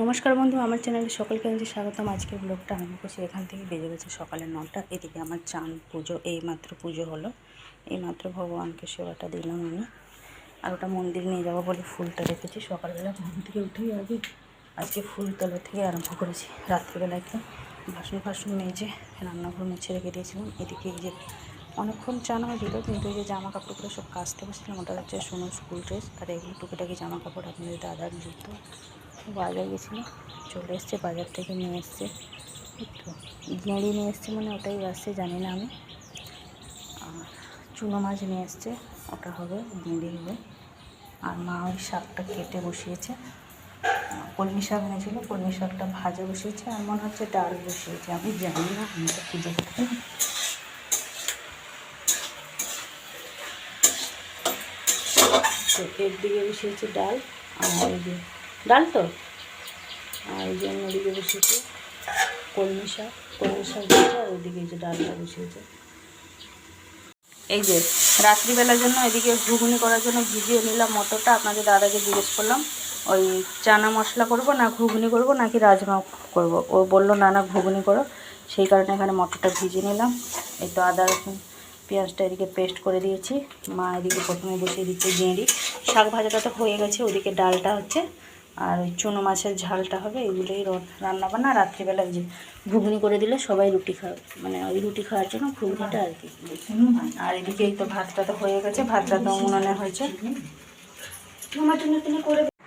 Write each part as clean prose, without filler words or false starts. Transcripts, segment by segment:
নমস্কার বন্ধু, আমার চ্যানেলে সকলকে জানাচ্ছি স্বাগতম। আজকের ব্লগটা আরম্ভ করছি এখান থেকে। বেজে গেছে সকালে 9টা। এদিকে আমার চান পুজো, এইমাত্র পুজো হলো, এইমাত্র ভগবানকে সেবাটা দিলাম আমি। আর ওটা মন্দির নিয়ে যাবো বলে ফুলটা রেখেছি। সকালবেলা ঘুম থেকে উঠেই আজকে ফুল তোলা থেকে আরম্ভ করেছি। রাত্রিবেলা একটু বাসন মেজে রান্নাঘর মুছে রেখে দিয়েছিলাম। এদিকে এই যে অনেকক্ষণ চান হয়ে দিল, কিন্তু এই যে জামা কাপড়গুলো সব কাচতে বসছিলাম। ওটা হচ্ছে সোনার স্কুল ড্রেস, আর এগুলো টুকিটাকি জামা কাপড় আপনাদের দাদার জুতো। বাজার গেছিলো, চলে এসছে, বাজার থেকে নিয়ে এসছে একটু গেঁড়ি নিয়ে এসছে, মানে ওটাই আসছে জানি না আমি। আর চুনো মাছ নিয়ে এসছে, ওটা হবে গেঁড়ি হবে। আর মা ওই শাকটা কেটে বসিয়েছে, কলমি শাক এনেছিলো, কলমি শাকটা ভাজা বসিয়েছে। আর মনে হচ্ছে ডাল বসিয়েছে, আমি জানি না, আমি তো খুঁজে দেখতে। তো এর দিকে বসিয়েছে ডাল, আর এই যে ডাল তো, আর এই যে অন্যদিকে বসিয়েছে কলমি শাক দিয়েছে, আর ওইদিকে এই যে ডালটা বসিয়েছে। এই যে রাত্রিবেলার জন্য এদিকে ঘুগনি করার জন্য ভিজিয়ে নিলাম মটরটা। আপনাদের দাদাকে জিজ্ঞেস করলাম ওই চানা মশলা করব না ঘুগনি করব নাকি রাজমা করব। ও বললো না ঘুগনি করো, সেই কারণে এখানে মটরটা ভিজিয়ে নিলাম। এই তো আদা রসুন পেঁয়াজটা এদিকে পেস্ট করে দিয়েছি। মা এদিকে প্রথমে বসিয়ে দিচ্ছে গেঁড়ি। শাক ভাজাটা তো হয়ে গেছে, ওদিকে ডালটা হচ্ছে, আর ওই চুনো মাছের ঝালটা হবে। এগুলোই রান্না বান্না। রাত্রিবেলা যে ঘুগনি করে দিলে সবাই রুটি খাবে, মানে ওই রুটি খাওয়ার জন্য ঘুগনিটা আর কি। আর এদিকে এই তো ভাতটা তো হয়ে গেছে, ভাতটা তো উনুনে হয়েছে।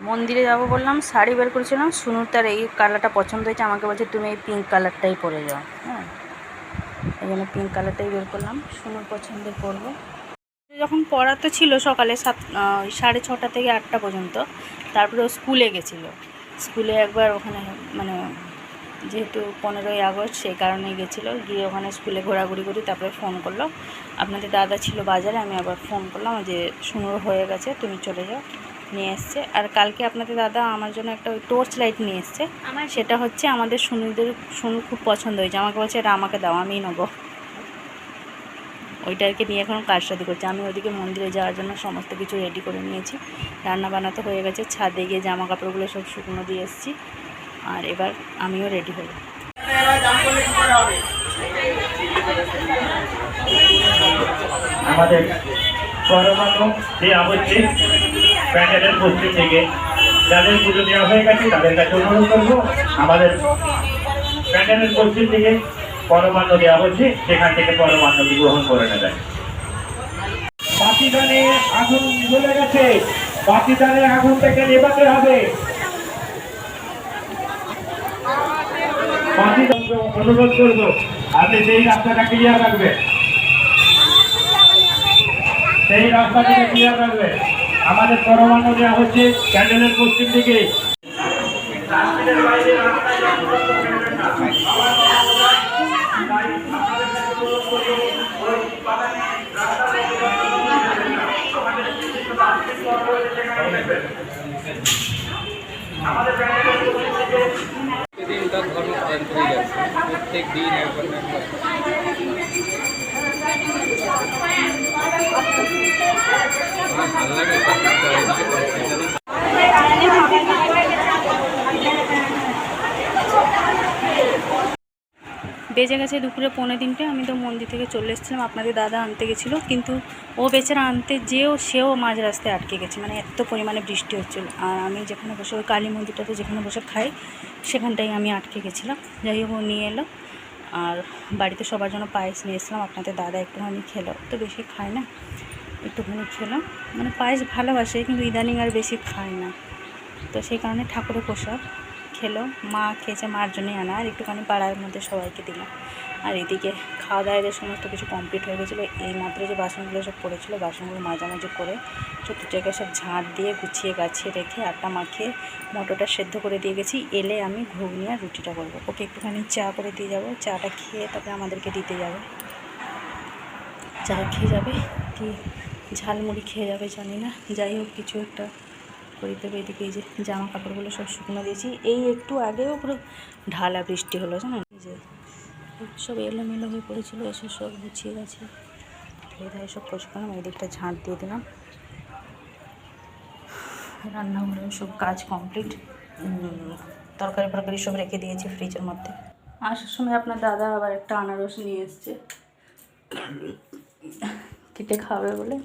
মন্দিরে যাব বললাম, শাড়ি বের করেছিলাম। সুনুর তার এই কালারটা পছন্দ হয়েছে, আমাকে বলছে তুমি এই পিঙ্ক কালারটাই পরে যাও। হ্যাঁ, এই জন্য পিঙ্ক কালারটাই বের করলাম, সুনুর পছন্দের করবো। যখন পড়াতে ছিল সকালে 6:30 থেকে 8টা পর্যন্ত, তারপরে ও স্কুলে গেছিলো। স্কুলে একবার ওখানে মানে যেহেতু 15ই আগস্ট সেই কারণেই গেছিলো, গিয়ে ওখানে স্কুলে ঘোরাঘুরি করি। তারপরে ফোন করলো, আপনাদের দাদা ছিল বাজারে। আমি আবার ফোন করলাম যে সুনুর হয়ে গেছে, তুমি চলে যাও, নিয়ে এসছে। আর কালকে আপনাদের দাদা আমার জন্য একটা ওই টর্চ লাইট নিয়ে এসছে। সেটা হচ্ছে আমাদের সুনুর খুব পছন্দ হয়েছে, আমাকে বলছে এটা আমাকে দাও, আমিই নেবো। ওইটাকে নিয়ে এখন কাজসাদি করছে। আমি ওইদিকে মন্দিরে যাওয়ার জন্য সমস্ত কিছু রেডি করে নিয়েছি। রান্না বান্না তো হয়ে গেছে, ছাদে গিয়ে জামা কাপড়গুলো সব শুকনো দিয়ে এসেছি। আর এবার আমিও রেডি হব। আমাদের দেওয়া হচ্ছে প্যান্ডেলের পশ্চিম থেকে। যাদের পুজো দেওয়া হয়ে গেছে তাদের কাছে অনুরোধ করবো, আমাদের প্যান্ডেলের পশ্চিম থেকে পরমান্ন দেওয়া হচ্ছে, সেখান থেকে পরমান্নটি গ্রহণ করে নেবেন। বাতিদানে আগুন জ্বলে গেছে, বাতিদানে আগুন থেকে নেভাতে হবে। অনুরোধ করবো আপনি সেই রাস্তাটা ক্লিয়ার রাখবেন, সেই রাস্তাটাকে ক্লিয়ার রাখবেন। আমাদের পরমান্ন দেওয়া হচ্ছে ক্যান্ডেলের পশ্চিম দিকে। প্রতিদিন তার ধর্ম পালন করে যাচ্ছে, প্রত্যেক দিন একবার না একবার। ভালো লাগে বেজে গেছে দুপুরে 2:45। আমি তো মন্দির থেকে চলে এসেছিলাম, আপনাদের দাদা আনতে গেছিলো, কিন্তু ও বেচারা আনতে সেও মাঝ রাস্তায় আটকে গেছে, মানে এত পরিমাণে বৃষ্টি হচ্ছিলো। আর আমি যেখানে বসে ওই কালী মন্দিরটাতে যেখানে বসে খাই সেখানটাই আমি আটকে গেছিলাম। যাই হোক ও নিয়ে এলো, আর বাড়িতে সবার জন্য পায়েস নিয়ে এসলাম। আপনাদের দাদা একটুখানি খেলো, তো বেশি খায় না, একটুখানি খেলাম। মানে পায়েস ভালোবাসে, কিন্তু ইদানিং আর বেশি খায় না, তো সেই কারণে ঠাকুরের প্রসাদ খেলো। মা খেয়েছে, মার জন্যই আনা, আর একটুখানি পাড়ার মধ্যে সবাইকে দিলাম। আর এদিকে খাওয়া দাওয়ার সমস্ত কিছু কমপ্লিট হয়ে গেছিলো। এই মাত্র যে বাসনগুলো সব পড়েছিলো, বাসনগুলো মাঝামাঝি করে চতুর্দিকে সব ঝাঁট দিয়ে গুছিয়ে গাছিয়ে রেখে আটা মাখিয়ে মটরটা সেদ্ধ করে দিয়ে গেছি। এলে আমি ঘুগনি আর রুটিটা করবো। ওকে একটুখানি চা করে দিয়ে যাবো, চাটা খেয়ে তারপরে আমাদেরকে দিতে যাবে। চা খেয়ে যাবে কি ঝালমুড়ি খেয়ে যাবে জানি না, যাই হোক কিছু একটা করে দেবে। এদিকে এই যে জামা কাপড়গুলো সব শুকনো দিয়েছি। এই একটু আগেও পুরো ঢালা বৃষ্টি হলো জানেন, যে সব এলোমেলো হয়ে পড়েছিল, এসে সব গুছিয়ে গেছে, ধুয়ে ধায়ে সব পরিষ্কার। এই দিকটা ঝাঁট দিয়ে দিলাম। রান্নাঘরেও সব কাজ কমপ্লিট। তরকারি ফরকারি সব রেখে দিয়েছি ফ্রিজের মধ্যে। আসার সময় আপনার দাদা আবার একটা আনারস নিয়ে এসছে কেটে খাবে বলে।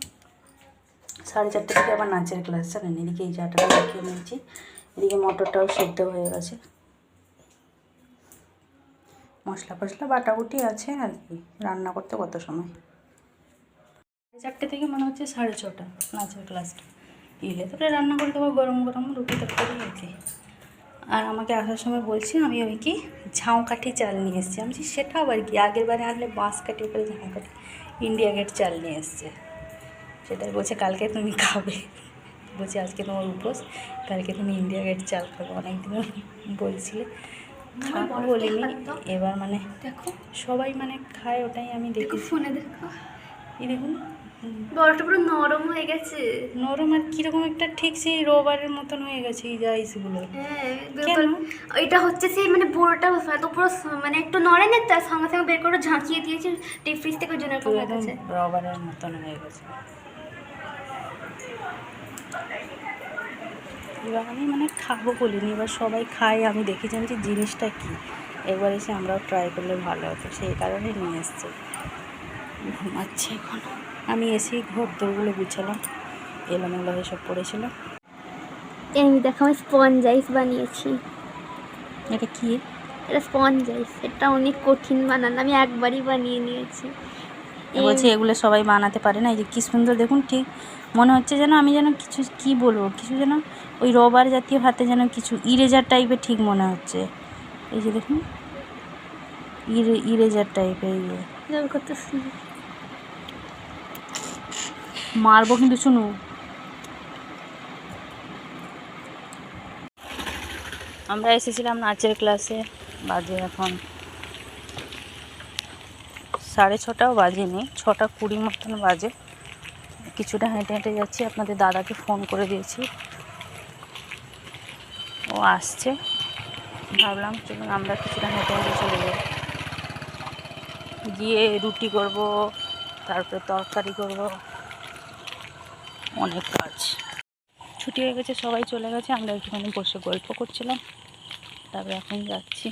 4:30 থেকে আবার নাচের ক্লাস, জানেন। এদিকে এই জাটাটা রাখিয়ে নিয়েছি, এদিকে মটরটাও সেদ্ধ হয়ে গেছে, মশলা ফসলা বাটাবুটি আছে আর কি। রান্না করতে কত সময়, 4:30 থেকে মনে হচ্ছে 6:30 নাচের ক্লাসটা এলে তারপরে রান্না করে দেবো গরম গরম রুটি তরকারি আর কি। আর আমাকে আসার সময় বলছি আমি ওই কি ঝাউকাঠি চাল নিয়ে এসেছি। আমি বলছি সেটা আবার কি, আগের বারে আনলে বাঁশকাঠি করে ঝাউকাঠি ইন্ডিয়া গেট চাল নিয়ে এসছে। সেটাই বলছে কালকে তুমি খাবে, বলছি আজকে তোমার উপোস, কালকে তুমি ইন্ডিয়া গেট চাল খাবে। অনেকদিন বলছিলে, খাবো বলিনি, এবার মানে দেখো সবাই মানে খায়, ওটাই আমি দেখি ফোনে। দেখো এই দেখুন বড়টা পুরো নরম হয়ে গেছে। নরম আর কিরকম একটা ঠিক সেই রবারের মতন হয়ে গেছে এই রাইসগুলো। হ্যাঁ কেন? এটা হচ্ছে সেই মানে পুরোটা তো পুরো মানে একটু নড়ে না, তার সঙ্গে সঙ্গে বের করে ঝাঁকিয়ে দিয়েছে ডিপ ফ্রিজ থেকে, ওই জন্য এরকম হয়ে গেছে। রবারের মতন হয়ে গেছে। এবার আমি মানে খাবো বলিনি, এবার সবাই খায়, আমি দেখেছিলাম যে জিনিসটা কী, একবার এসে আমরাও ট্রাই করলে ভালো হতো, সেই কারণে নিয়ে এসছে। ঘুমাচ্ছে এখন। আমি এসেই ঘর দৌড়গুলো গুছালাম, এলোমেলো হয়ে সব পড়েছিল। আমি দেখো আমি স্পঞ্জ আইস বানিয়েছি। এটা কি? এটা স্পঞ্জ আইস, এটা অনেক কঠিন বানানো, আমি একবারই বানিয়ে নিয়েছি। বলছি এগুলো সবাই বানাতে পারে না। এই যে কী সুন্দর দেখুন, ঠিক মনে হচ্ছে যেন আমি যেন কিছু কী বলবো, কিছু যেন ওই রবার জাতীয় হাতে যেন কিছু ইরেজার টাইপের ঠিক মনে হচ্ছে। এই যে দেখুন ইরেজার টাইপের। এই যে কত সুন্দর। মারবো কিন্তু, শুনু। আমরা এসেছিলাম নাচের ক্লাসে, বাজে এখন 6:30 বাজেনি, 6:20 মতন বাজে। কিছুটা হেঁটে হেঁটে যাচ্ছি, আপনাদের দাদাকে ফোন করে দিয়েছি, ও আসছে। ভাবলাম চলুন আমরা কিছুটা হেঁটে হেঁটে চলে যাব, গিয়ে রুটি করব, তারপরে তরকারি করব, অনেক কাজ। ছুটি হয়ে গেছে, সবাই চলে গেছে, আমরা একটুখানি বসে গল্প করছিলাম, তারপরে এখন যাচ্ছি।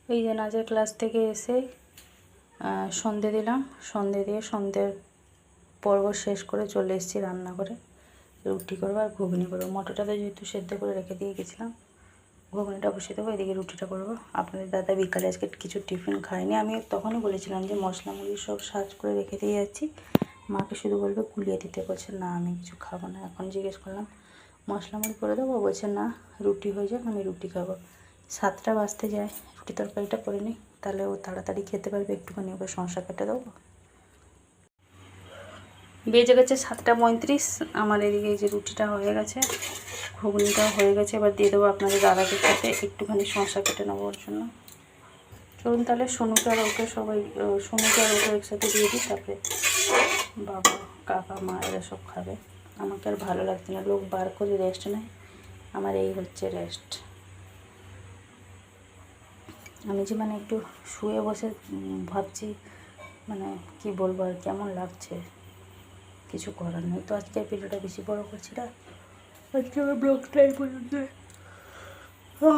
এই যে নাচের ক্লাস থেকে এসে সন্ধে দিলাম, সন্ধে দিয়ে সন্ধ্যের পর্ব শেষ করে চলে এসেছি রান্না করে। রুটি করবো আর ঘুগনি করবো। মটরটা যেহেতু সেদ্ধ করে রেখে দিয়ে গেছিলাম, ঘুগনিটা বসিয়ে দেবো, এদিকে রুটিটা করবো। আপনাদের দাদা বিকালে আজকে কিছু টিফিন খায়নি। আমি তখনই বলেছিলাম যে মশলা মুড়ি সব সাজ করে রেখে দিয়ে যাচ্ছি, মাকে শুধু বলবে গুলিয়ে দিতে। বলছে না আমি কিছু খাবো না। এখন জিজ্ঞেস করলাম মশলা মুড়ি করে দেবো, বলছে না রুটি হয়ে যাক, আমি রুটি খাবো। 7টা বাজতে যায়, রুটি তরকারিটা করে নিই, তাহলে ও তাড়াতাড়ি খেতে পারবে। একটুখানি ওকে শসা কেটে দেবো। বেজে গেছে 7:35। আমার এদিকে এই যে রুটিটা হয়ে গেছে, ঘুগনিটাও হয়ে গেছে, এবার দিয়ে দেবো আপনাদের দাদাকে খেতে। একটুখানি শসা কেটে নেবো ওর জন্য। চলুন তাহলে সোনুকে আর ওকে সবাই, সোনুকে আর ওকে একসাথে দিয়ে দিই, তারপরে বাবা কাকা মা এরা সব খাবে। আমাকে আর ভালো লাগছে না, লোক বার করে রেস্ট নেয়, আমার এই হচ্ছে রেস্ট। আমি যে মানে একটু শুয়ে বসে ভাবছি, মানে কি বলবো আর, কেমন লাগছে, কিছু করার নেই। তো আজকের ভিডিওটা বেশি বড় করছি না, আজকে আমার ব্লগটাই পর্যন্ত।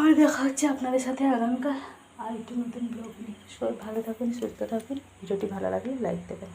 আর দেখা হচ্ছে আপনাদের সাথে আগামীকাল আর একটু নতুন ব্লগ নিয়ে। সবাই ভালো থাকুন, সুস্থ থাকুন। ভিডিওটি ভালো লাগলে লাইক দেবেন।